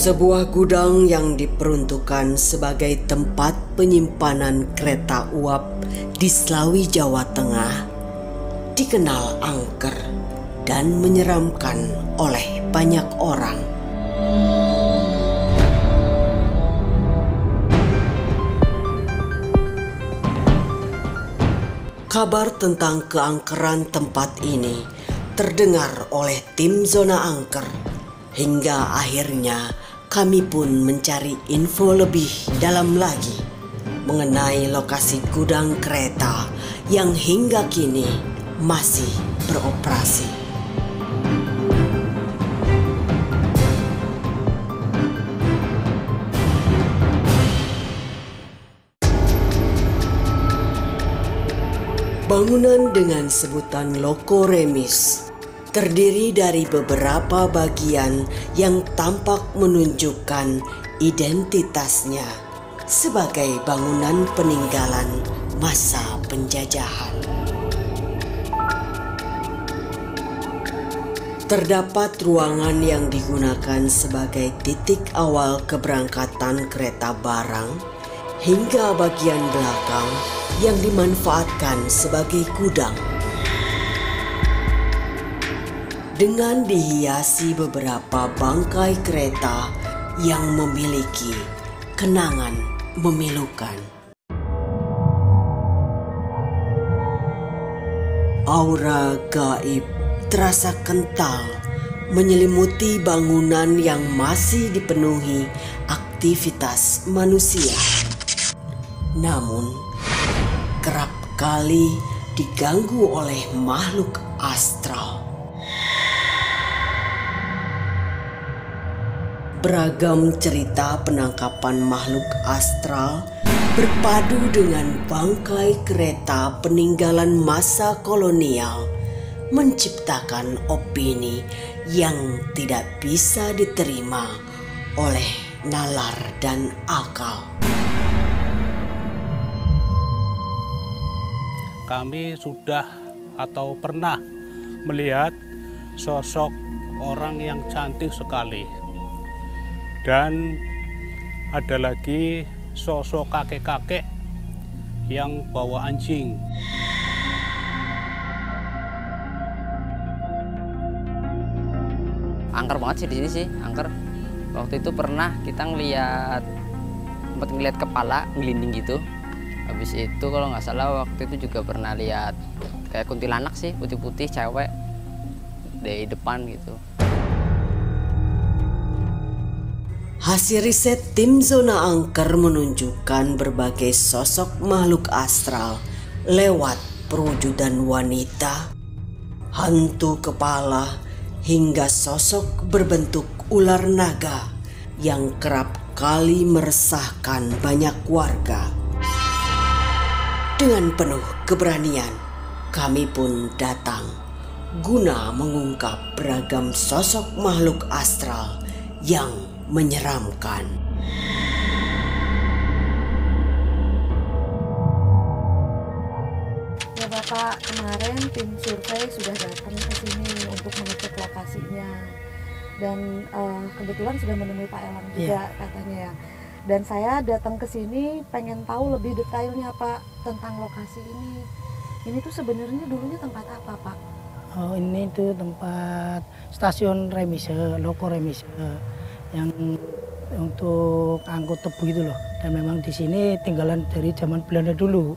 Sebuah gudang yang diperuntukkan sebagai tempat penyimpanan kereta uap di Slawi, Jawa Tengah, dikenal angker dan menyeramkan oleh banyak orang. Kabar tentang keangkeran tempat ini terdengar oleh tim Zona Angker, hingga akhirnya kami pun mencari info lebih dalam lagi mengenai lokasi gudang kereta yang hingga kini masih beroperasi. Bangunan dengan sebutan Loko Remis terdiri dari beberapa bagian yang tampak menunjukkan identitasnya sebagai bangunan peninggalan masa penjajahan. Terdapat ruangan yang digunakan sebagai titik awal keberangkatan kereta barang hingga bagian belakang yang dimanfaatkan sebagai gudang. Dengan dihiasi beberapa bangkai kereta yang memiliki kenangan memilukan. Aura gaib terasa kental menyelimuti bangunan yang masih dipenuhi aktivitas manusia. Namun, kerap kali diganggu oleh makhluk astral. Beragam cerita penangkapan makhluk astral berpadu dengan bangkai kereta peninggalan masa kolonial menciptakan opini yang tidak bisa diterima oleh nalar dan akal. Kami sudah atau pernah melihat sosok orang yang cantik sekali. Dan ada lagi sosok kakek-kakek yang bawa anjing. Angker banget sih di sini sih, angker. Waktu itu pernah kita sempat ngeliat kepala ngelinding gitu. Habis itu kalau nggak salah waktu itu juga pernah lihat kayak kuntilanak sih, putih-putih cewek di depan gitu. Hasil riset tim Zona Angker menunjukkan berbagai sosok makhluk astral lewat perwujudan wanita, hantu kepala, hingga sosok berbentuk ular naga yang kerap kali meresahkan banyak warga. Dengan penuh keberanian, kami pun datang guna mengungkap beragam sosok makhluk astral yang menyeramkan. Ya Bapak, kemarin tim survei sudah datang ke sini untuk mengecek lokasinya. Dan kebetulan sudah menemui Pak Elang juga katanya ya. Dan saya datang ke sini pengen tahu lebih detailnya Pak tentang lokasi ini. Ini tuh sebenarnya dulunya tempat apa Pak? Oh, ini tuh tempat stasiun remise, Loko Remise yang untuk angkut tebu itu loh. Dan memang di sini tinggalan dari zaman Belanda dulu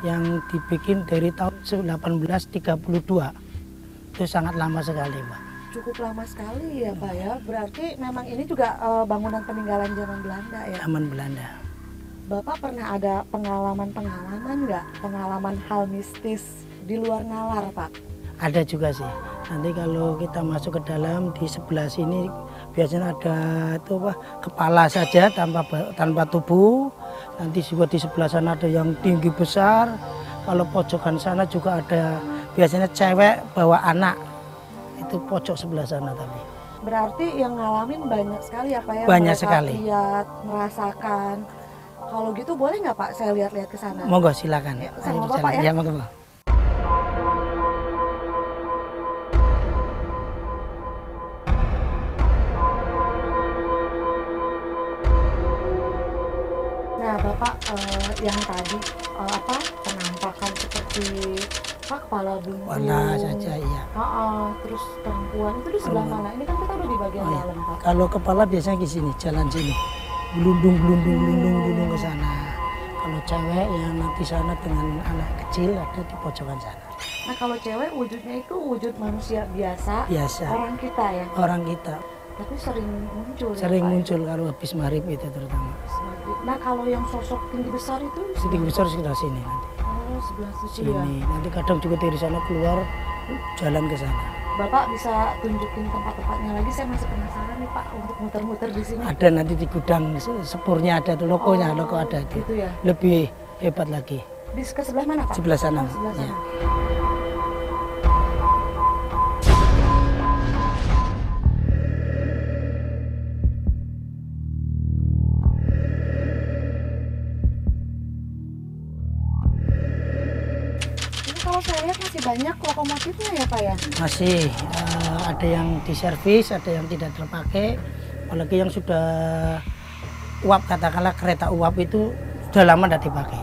yang dibikin dari tahun 1832. Itu sangat lama sekali, Pak. Cukup lama sekali ya Pak ya. Berarti memang ini juga bangunan peninggalan zaman Belanda ya. Zaman Belanda. Bapak pernah ada pengalaman nggak? Pengalaman hal mistis di luar nalar Pak? Ada juga sih. Nanti kalau kita masuk ke dalam di sebelah sini biasanya ada itu kepala saja tanpa tubuh. Nanti juga di sebelah sana ada yang tinggi besar. Kalau pojokan sana juga ada biasanya cewek bawa anak. Itu pojok sebelah sana tapi. Berarti yang ngalamin banyak sekali apa ya? Banyak sekali. Lihat, merasakan. Kalau gitu boleh nggak Pak saya lihat-lihat ke sana? Monggo silakan. Ya, sama Bapak ya. Ya, monggo. yang tadi penampakan seperti kepala buntung. Warna saja iya. Terus perempuan itu di sebelah mana? Ini kan kita udah di bagian iya. dalam, Pak. Kalau kepala biasanya di sini, jalan sini. Gelundung ke sana. Kalau cewek yang nanti sana dengan anak kecil ada di pojokan sana. Nah, kalau cewek wujudnya itu wujud manusia biasa. Orang kita ya. Orang kita. Tapi sering muncul. Sering ya, muncul kalau habis maghrib itu terutama. Nah, kalau yang sosok tinggi besar itu? Tinggi besar sekitar sini nanti. Oh, sebelah situ ya. Sini. Nanti kadang juga dari sana keluar jalan ke sana. Bapak bisa tunjukin tempat-tempatnya lagi, saya masih penasaran nih Pak untuk muter-muter di sini. Ada nanti di gudang sepurnya ada tuh logonya, logo ada itu. Gitu ya. Lebih hebat lagi. Di ke sebelah mana Pak? Sebelah sana. Sebelah sana. Ya. Kalau saya lihat masih banyak lokomotifnya ya Pak ya? Masih ada yang diservis, ada yang tidak terpakai. Apalagi yang sudah uap, katakanlah kereta uap itu sudah lama tidak dipakai.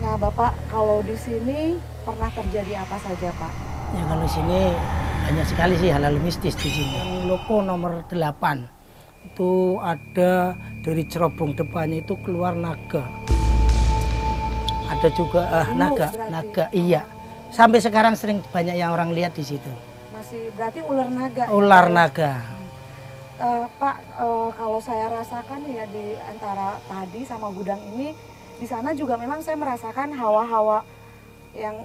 Nah Bapak, kalau di sini pernah terjadi apa saja Pak? Ya kalau sini banyak sekali sih hal-hal mistis di sini. Yang loko nomor 8 itu ada dari cerobong depannya itu keluar naga. Ada juga naga iya. Sampai sekarang sering banyak yang orang lihat di situ. Masih berarti ular naga. Ular naga. Pak, kalau saya rasakan ya di antara tadi sama gudang ini, di sana juga memang saya merasakan hawa-hawa yang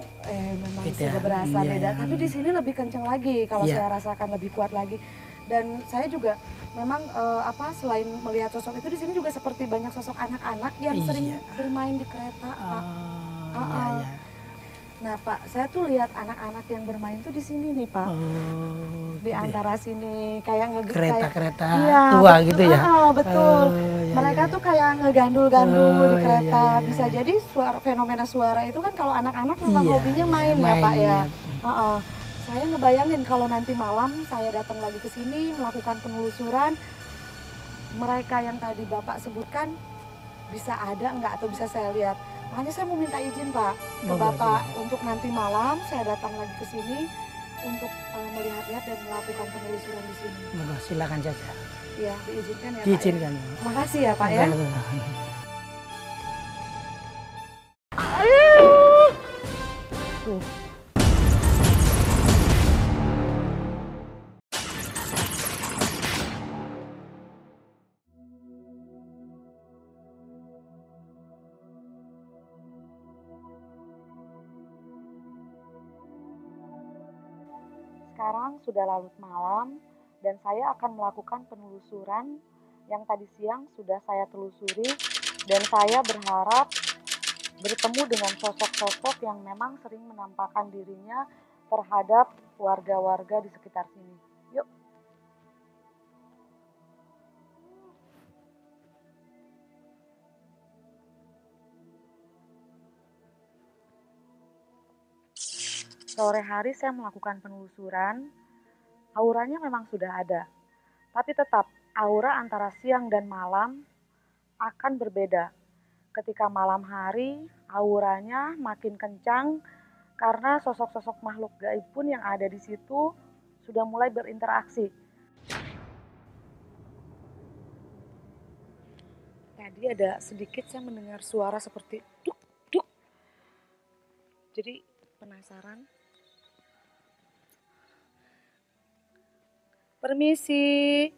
memang Beda. sudah berasa Iya, beda. iya. Tapi di sini lebih kenceng lagi kalau Iya. saya rasakan lebih kuat lagi. Dan saya juga memang selain melihat sosok itu di sini juga seperti banyak sosok anak-anak yang Iya. sering bermain di kereta, Pak. Iya, iya. Nah, Pak, saya tuh lihat anak-anak yang bermain tuh di sini nih, Pak. Di antara sini kayak kereta-kereta iya, tua gitu ya. Betul. Iya, Mereka iya. tuh kayak ngegandul-gandul di iya, kereta. iya, iya. Bisa jadi fenomena suara itu kan kalau anak-anak memang Iya, hobinya iya, main ya, main, Pak ya. iya. Saya ngebayangin kalau nanti malam saya datang lagi ke sini melakukan penelusuran, mereka yang tadi Bapak sebutkan bisa ada nggak atau bisa saya lihat. Makanya saya mau minta izin Pak ke Bapak untuk nanti malam saya datang lagi ke sini untuk melihat-lihat dan melakukan penelusuran di sini. Monggo, silakan saja. Iya, diizinkan ya Diizinkan. Pak. Ya? Makasih ya Pak ya. Sekarang sudah larut malam dan saya akan melakukan penelusuran yang tadi siang sudah saya telusuri dan saya berharap bertemu dengan sosok-sosok yang memang sering menampakkan dirinya terhadap warga-warga di sekitar sini. Yuk. Sore hari saya melakukan penelusuran, auranya memang sudah ada. Tapi tetap aura antara siang dan malam akan berbeda. Ketika malam hari, auranya makin kencang karena sosok-sosok makhluk gaib pun yang ada di situ sudah mulai berinteraksi. Tadi ada sedikit saya mendengar suara seperti duk duk. Jadi penasaran. Permisi.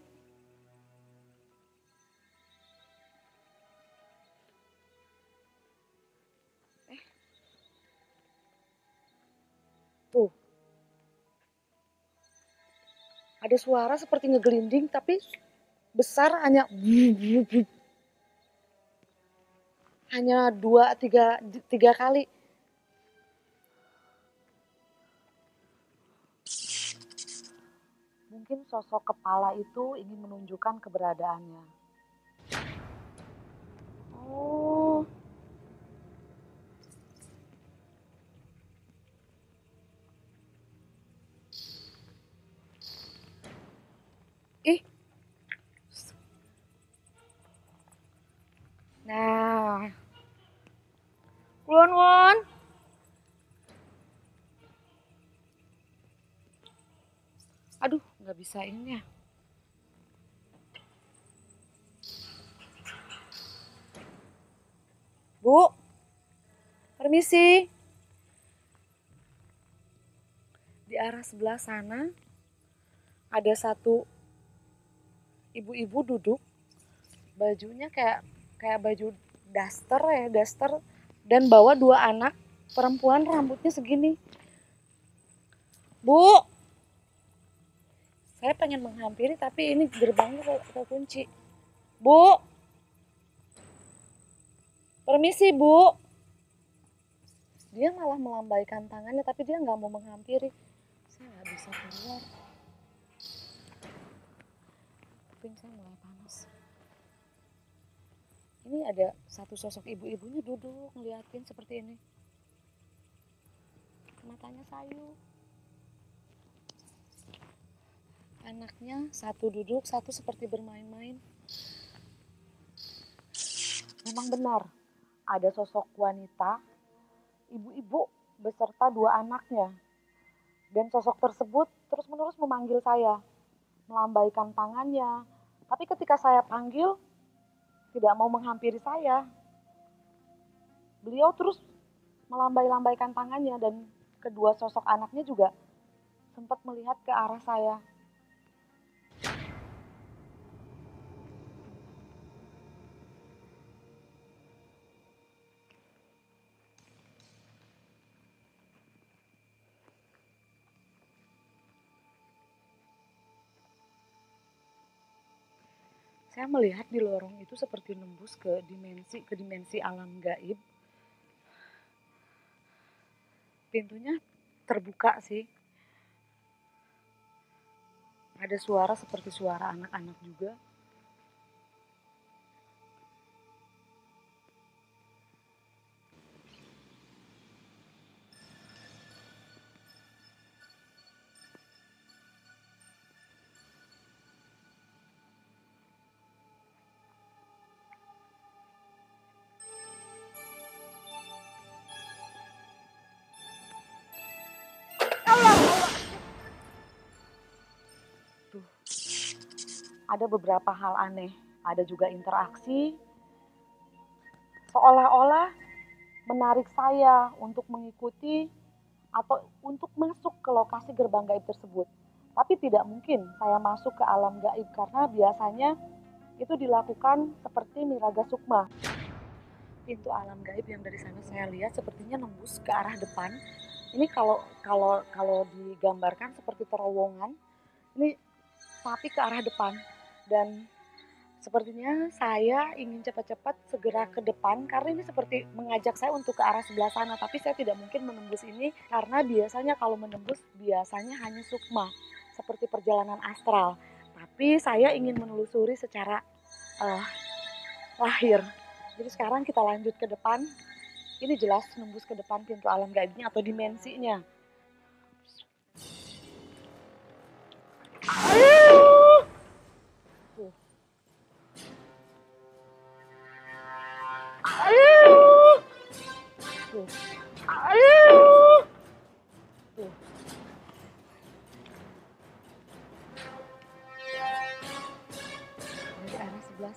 Tuh. Ada suara seperti ngegelinding tapi besar hanya 2-3 kali. Mungkin sosok kepala itu ingin menunjukkan keberadaannya. Oh. Nah, Won, Won. Aduh, nggak bisa ini ya. Bu, permisi. Di arah sebelah sana ada satu ibu-ibu duduk, bajunya kayak baju daster dan bawa 2 anak perempuan rambutnya segini. Bu, saya pengen menghampiri tapi ini gerbangnya kekunci. Bu, permisi Bu. Dia malah melambaikan tangannya tapi dia nggak mau menghampiri. Saya nggak bisa keluar. Kuping saya mulai panas. Ini ada satu sosok ibu-ibunya duduk ngeliatin seperti ini. Matanya sayu. Anaknya satu duduk, satu seperti bermain-main. Memang benar, ada sosok wanita, ibu-ibu beserta 2 anaknya. Dan sosok tersebut terus-menerus memanggil saya, melambaikan tangannya. Tapi ketika saya panggil, tidak mau menghampiri saya. Beliau terus melambai-lambaikan tangannya dan kedua sosok anaknya juga sempat melihat ke arah saya. Saya melihat di lorong itu seperti nembus ke dimensi alam gaib. Pintunya terbuka sih. Ada suara seperti suara anak-anak juga. Ada beberapa hal aneh, ada juga interaksi, seolah-olah menarik saya untuk mengikuti atau untuk masuk ke lokasi gerbang gaib tersebut. Tapi tidak mungkin saya masuk ke alam gaib karena biasanya itu dilakukan seperti Miraga Sukma. Pintu alam gaib yang dari sana saya lihat sepertinya nembus ke arah depan. Ini kalau digambarkan seperti terowongan, ini tapi ke arah depan. Dan sepertinya saya ingin cepat-cepat segera ke depan karena ini seperti mengajak saya untuk ke arah sebelah sana. Tapi saya tidak mungkin menembus ini karena biasanya kalau menembus biasanya hanya sukma seperti perjalanan astral. Tapi saya ingin menelusuri secara lahir. Jadi sekarang kita lanjut ke depan. Ini jelas nembus ke depan pintu alam gaibnya atau dimensinya. Dari arah sebelah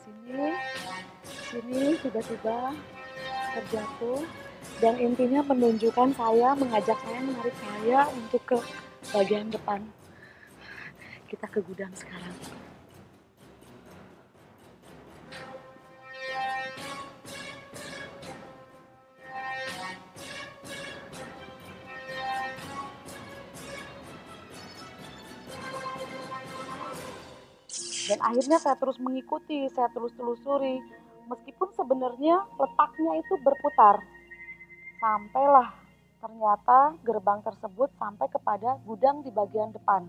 sini tiba-tiba terjatuh dan intinya menunjukkan saya, mengajak saya, menarik saya untuk ke bagian depan. Kita ke gudang sekarang. Dan akhirnya saya terus mengikuti, saya terus telusuri. Meskipun sebenarnya letaknya itu berputar. Sampailah ternyata gerbang tersebut sampai kepada gudang di bagian depan.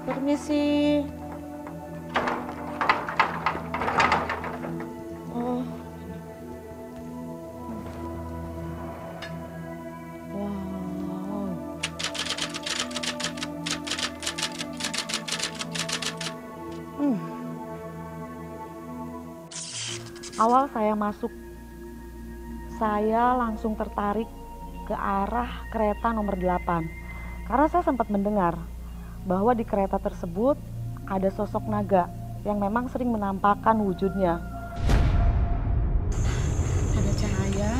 Permisi. Awal saya masuk, saya langsung tertarik ke arah kereta nomor 8. Karena saya sempat mendengar bahwa di kereta tersebut ada sosok naga yang memang sering menampakkan wujudnya. Ada cahaya,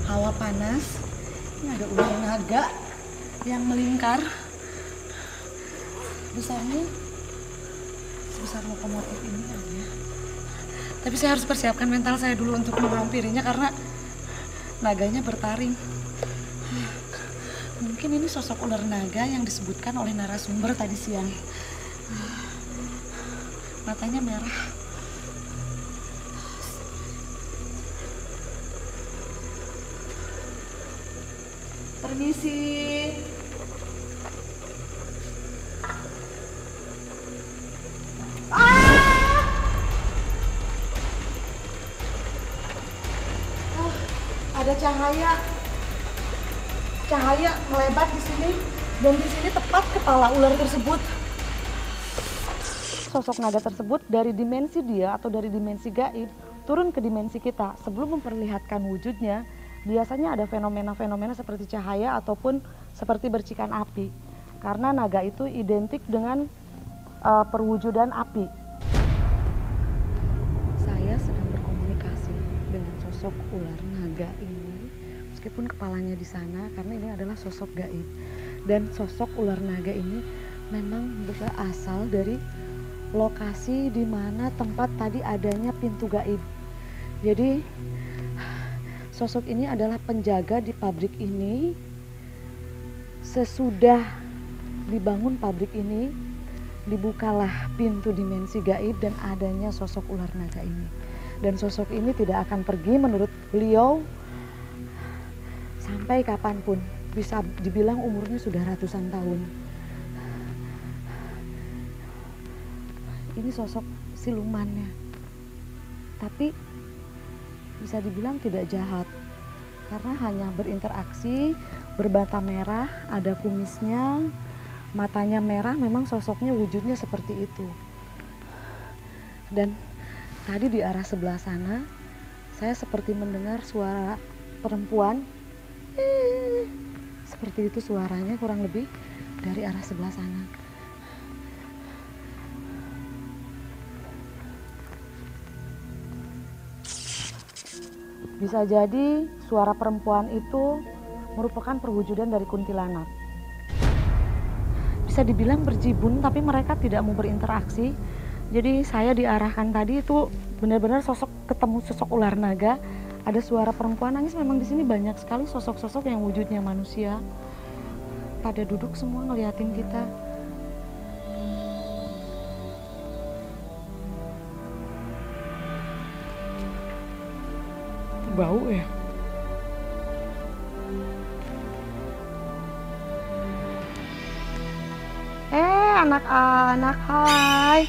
hawa panas, ini ada ular naga yang melingkar. Besarnya sebesar lokomotif ini aja. Tapi saya harus persiapkan mental saya dulu untuk menghampirinya karena naganya bertaring. Mungkin ini sosok ular naga yang disebutkan oleh narasumber tadi siang. Matanya merah. Permisi. Ada cahaya melebat di sini dan di sini tepat kepala ular tersebut. Sosok naga tersebut dari dimensi dia atau dari dimensi gaib turun ke dimensi kita. Sebelum memperlihatkan wujudnya, biasanya ada fenomena-fenomena seperti cahaya ataupun seperti bercikan api. Karena naga itu identik dengan perwujudan api. Saya sedang berkomunikasi dengan sosok ular naga ini. Meskipun kepalanya di sana karena ini adalah sosok gaib. Dan sosok ular naga ini memang berasal dari lokasi di mana tempat tadi adanya pintu gaib. Jadi sosok ini adalah penjaga di pabrik ini. Sesudah dibangun pabrik ini, dibukalah pintu dimensi gaib dan adanya sosok ular naga ini. Dan sosok ini tidak akan pergi menurut beliau sampai kapanpun, bisa dibilang umurnya sudah ratusan tahun. Ini sosok silumannya, tapi bisa dibilang tidak jahat karena hanya berinteraksi, berbata merah, ada kumisnya, matanya merah, memang sosoknya wujudnya seperti itu. Dan tadi di arah sebelah sana, saya seperti mendengar suara perempuan. Seperti itu suaranya kurang lebih dari arah sebelah sana. Bisa jadi suara perempuan itu merupakan perwujudan dari kuntilanak. Bisa dibilang berjibun tapi mereka tidak mau berinteraksi. Jadi saya diarahkan tadi itu benar-benar ketemu sosok ular naga. Ada suara perempuan nangis, memang di sini banyak sekali sosok-sosok yang wujudnya manusia. Pada duduk semua ngeliatin kita. Bau ya? Anak-anak, hai.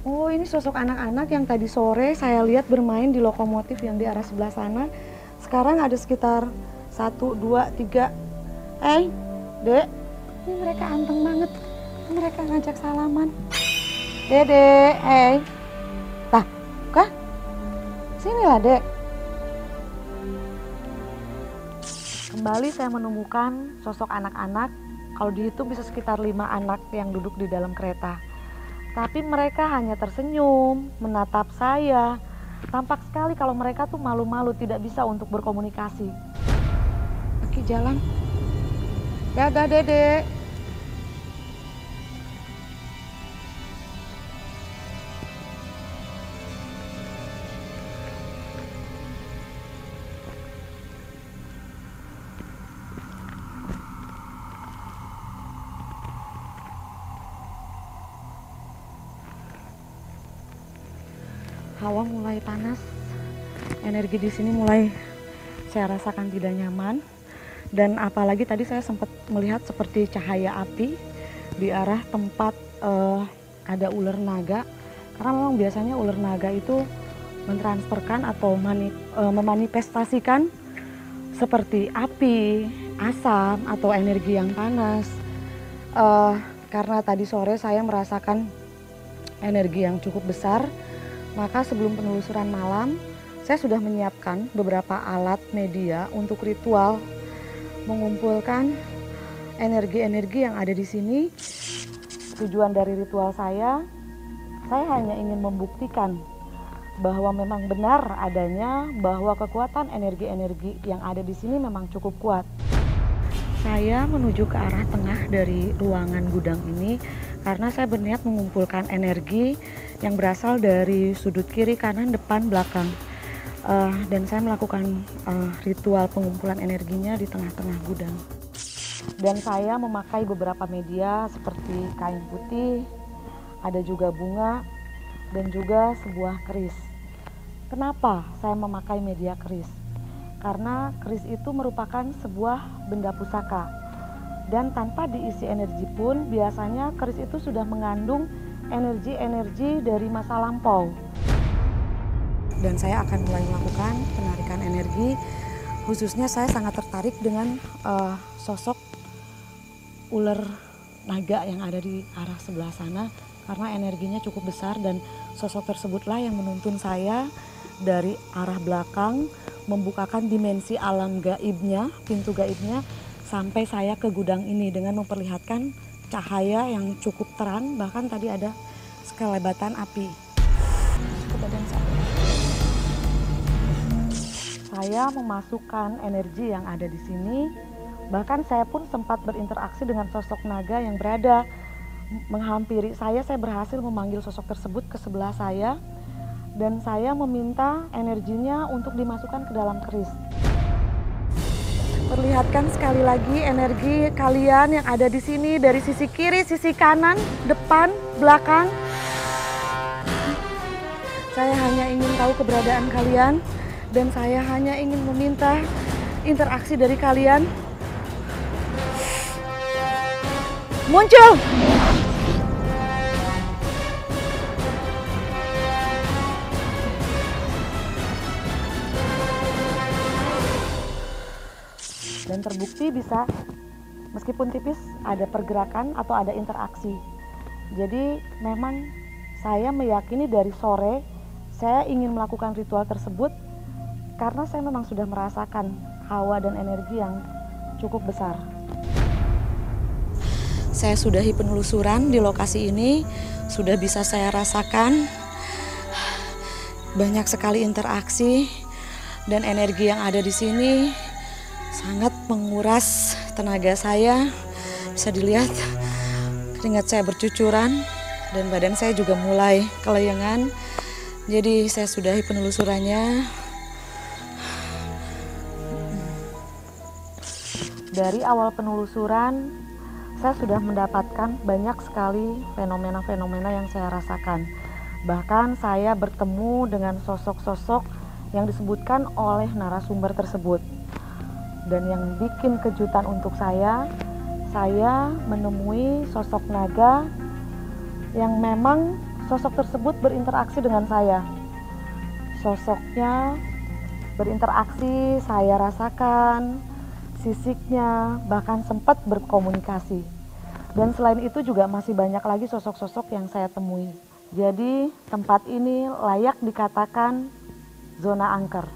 Oh, ini sosok anak-anak yang tadi sore saya lihat bermain di lokomotif yang di arah sebelah sana. Sekarang ada sekitar 1, 2, 3. Dek, ini mereka anteng banget. Mereka ngajak salaman. Dek, Lah, kah? Sinilah, Dek. Kembali saya menemukan sosok anak-anak. Kalau dihitung bisa sekitar 5 anak yang duduk di dalam kereta. Tapi mereka hanya tersenyum, menatap saya. Tampak sekali kalau mereka tuh malu-malu, tidak bisa untuk berkomunikasi. Oke, jalan. Dadah, Dedek. Hawa mulai panas, energi di sini mulai saya rasakan tidak nyaman, dan apalagi tadi saya sempat melihat seperti cahaya api di arah tempat ada ular naga, karena memang biasanya ular naga itu mentransferkan atau memanifestasikan seperti api, asam atau energi yang panas. Karena tadi sore saya merasakan energi yang cukup besar, Maka sebelum penelusuran malam, saya sudah menyiapkan beberapa alat media untuk ritual mengumpulkan energi-energi yang ada di sini. Tujuan dari ritual saya hanya ingin membuktikan bahwa memang benar adanya bahwa kekuatan energi-energi yang ada di sini memang cukup kuat. Saya menuju ke arah tengah dari ruangan gudang ini karena saya berniat mengumpulkan energi yang berasal dari sudut kiri, kanan, depan, belakang. Dan saya melakukan ritual pengumpulan energinya di tengah-tengah gudang. Dan saya memakai beberapa media seperti kain putih, ada juga bunga, dan juga sebuah keris. Kenapa saya memakai media keris? Karena keris itu merupakan sebuah benda pusaka. Dan tanpa diisi energi pun, biasanya keris itu sudah mengandung energi-energi dari masa lampau. Dan saya akan mulai melakukan penarikan energi. Khususnya saya sangat tertarik dengan sosok ular naga yang ada di arah sebelah sana. Karena energinya cukup besar dan sosok tersebutlah yang menuntun saya dari arah belakang, membukakan dimensi alam gaibnya, pintu gaibnya, sampai saya ke gudang ini dengan memperlihatkan cahaya yang cukup terang, bahkan tadi ada sekelebatan api. Saya memasukkan energi yang ada di sini, bahkan saya pun sempat berinteraksi dengan sosok naga yang berada menghampiri saya berhasil memanggil sosok tersebut ke sebelah saya, dan saya meminta energinya untuk dimasukkan ke dalam keris. Perlihatkan sekali lagi energi kalian yang ada di sini dari sisi kiri, sisi kanan, depan, belakang. Saya hanya ingin tahu keberadaan kalian dan saya hanya ingin meminta interaksi dari kalian. Muncul! Dan terbukti bisa, meskipun tipis, ada pergerakan atau ada interaksi. Jadi memang saya meyakini dari sore saya ingin melakukan ritual tersebut karena saya memang sudah merasakan hawa dan energi yang cukup besar. Saya sudahi penelusuran di lokasi ini, sudah bisa saya rasakan banyak sekali interaksi dan energi yang ada di sini sangat menguras tenaga saya. Bisa dilihat keringat saya bercucuran dan badan saya juga mulai kelayangan. Jadi saya sudahi penelusurannya. Dari awal penelusuran saya sudah mendapatkan banyak sekali fenomena-fenomena yang saya rasakan. Bahkan saya bertemu dengan sosok-sosok yang disebutkan oleh narasumber tersebut. Dan yang bikin kejutan untuk saya menemui sosok naga yang memang sosok tersebut berinteraksi dengan saya. Sosoknya berinteraksi, saya rasakan sisiknya, bahkan sempat berkomunikasi. Dan selain itu juga masih banyak lagi sosok-sosok yang saya temui. Jadi tempat ini layak dikatakan zona angker.